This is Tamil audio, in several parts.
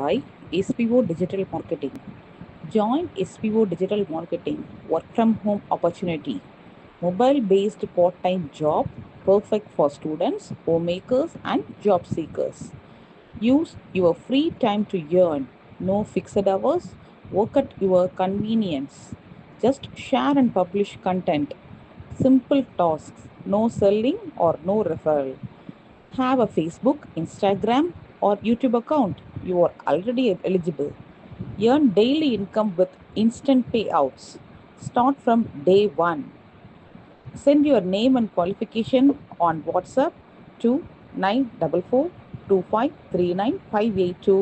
by SPO Digital Marketing. Join SPO Digital Marketing work from home opportunity. Mobile based part time job perfect for students, homemakers, and job seekers. Use your free time to earn. No fixed hours. Work at your convenience. Just share and publish content. Simple tasks. No selling or no referral. Have a Facebook, Instagram, or YouTube account. You are already eligible. Earn daily income with instant payouts. Start from day one. Send your name and qualification on WhatsApp to 9442539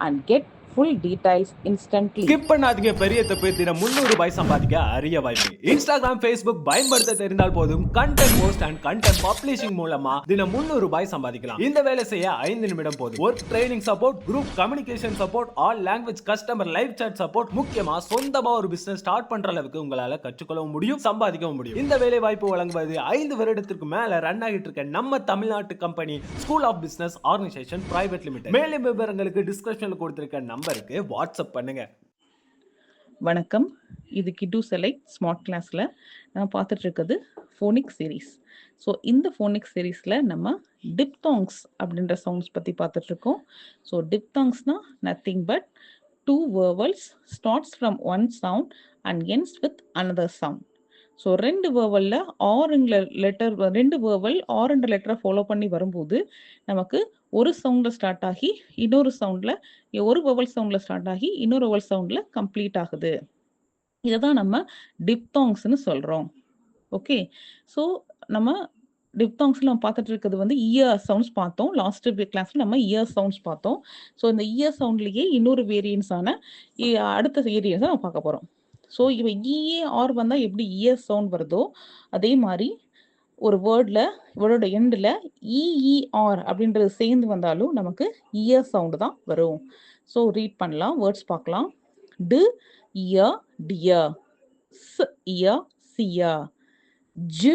and get full details instantly. Skip பண்ணாதீங்க. பெரிய தப்பு. தினம் 300 ரூபாய் சம்பாதிக்க அரிய வாய்ப்பு. இன்ஸ்டாகிராம், Facebook பயன்படுத்த தெரிந்தால் போதும். Content post and content publishing மூலமா தினம் 300 ரூபாய் சம்பாதிக்கலாம். இந்த வேலை செய்ய 5 நிமிடம் போதும். Work training support, group communication support, all language customer live chat support, முக்கியமா சொந்தமா ஒரு பிசினஸ் ஸ்டார்ட் பண்ற அளவுக்கு உங்களால கற்றுக்கொள்ளவும் முடியும், சம்பாதிக்கவும் முடியும். இந்த வேலை வாய்ப்பு வழங்குவது 5 வருடத்திற்கு மேல ரன் ஆகிட்டு இருக்க நம்ம தமிழ்நாட்டு company school of business organisation private limited. மேலும் விவரங்களுக்கு டிஸ்கிரிப்ஷன்ல கொடுத்திருக்க நம்பருக்கு வாட்ஸ்அப் பண்ணுங்க. வணக்கம், இது கிட்டு செலக்ட் ஸ்மார்ட் கிளாஸில் நான் பார்த்துட்டு இருக்கிறது ஃபோனிக் சீரீஸ். ஸோ இந்த ஃபோனிக் சீரீஸில் நம்ம டிப்தாங்ஸ் அப்படின்ற சவுண்ட்ஸ் பற்றி பார்த்துட்ருக்கோம். ஸோ டிப்தாங்ஸ்னால் nothing but 2 vowels starts from 1 sound and ends with another sound. So 2 வேர்வலில் ஆறுங்கிற லெட்டர், 2 வேர்வல் ஆறுன்ற லெட்டரை ஃபாலோ பண்ணி வரும்போது நமக்கு ஒரு சவுண்டில் ஸ்டார்ட் ஆகி இன்னொரு சவுண்டில், ஒரு வேர்வல் சவுண்டில் ஸ்டார்ட் ஆகி இன்னொரு வேர்வல் சவுண்டில் கம்ப்ளீட் ஆகுது. இதை தான் நம்ம டிப்தாங்ஸ்னு சொல்கிறோம். ஓகே, ஸோ நம்ம டிப்தாங்ஸில் நம்ம பார்த்துட்டு இருக்கிறது வந்து இயர் சவுண்ட்ஸ் பார்த்தோம். லாஸ்ட் கிளாஸில் நம்ம இயர் சவுண்ட்ஸ் பார்த்தோம். ஸோ இந்த இயர் சவுண்ட்லேயே இன்னொரு வேரியன்ஸான அடுத்த வேரியன்ஸை நம்ம பார்க்க போகிறோம். ஸோ இவன் இஏஆர் வந்தால் எப்படி இயர் சவுண்ட் வருதோ அதே மாதிரி ஒரு வேர்டோட எண்டில் இஇஆர் அப்படின்றது சேர்ந்து வந்தாலும் நமக்கு இயர் சவுண்டு தான் வரும். ஸோ ரீட் பண்ணலாம், வேர்ட்ஸ் பார்க்கலாம். டு இயர் டியர், ஸ் இயர் சியா, ஜு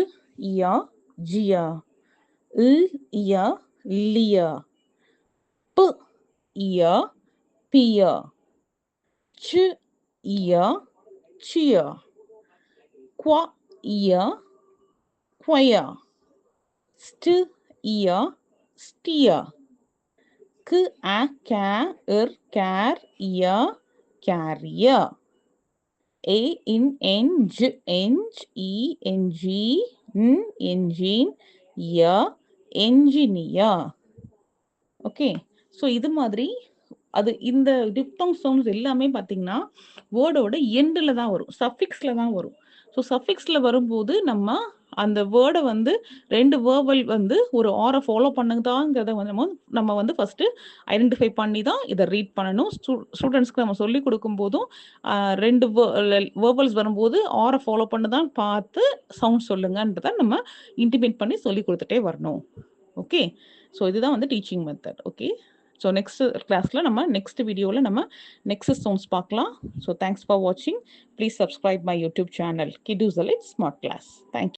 இயர் ஜியா, இல் இயர் லியா, பு இயர் பியா, சு year chia, qua ear, choir, st ear, steer, k a care, care ear, carrier, a in eng, e n g, engine, ear, engineer. Okay, so இது மாதிரி அது இந்த டிப்தாங் சவுண்ட்ஸ் எல்லாமே பார்த்தீங்கன்னா வேர்டோட எண்டில் தான் வரும், சஃபிக்ஸில் தான் வரும். ஸோ சஃபிக்ஸில் வரும்போது நம்ம அந்த வேர்டை வந்து 2 வேர்வல் வந்து ஒரு ஆரை ஃபாலோ பண்ணுதாங்கிறத வந்து நம்ம வந்து ஃபஸ்ட்டு ஐடென்டிஃபை பண்ணி தான் இதை ரீட் பண்ணணும். ஸ்டூடெண்ட்ஸ்க்கு நம்ம சொல்லி கொடுக்கும் போதும் 2 வேர்வல்ஸ் வரும்போது ஆரை ஃபாலோ பண்ணி தான் பார்த்து சவுண்ட் சொல்லுங்கன்றதை நம்ம இன்டிமேட் பண்ணி சொல்லி கொடுத்துட்டே வரணும். ஓகே, ஸோ இதுதான் வந்து teaching method. Okay, so next கிளாஸில் நம்ம நெக்ஸ்ட் வீடியோவில் நம்ம நெக்ஸ்ட் சவுண்ட்ஸ் பார்க்கலாம். ஸோ தேங்க்ஸ் ஃபார் வாட்சிங். Please subscribe my YouTube channel Kittu select smart class. Thank you.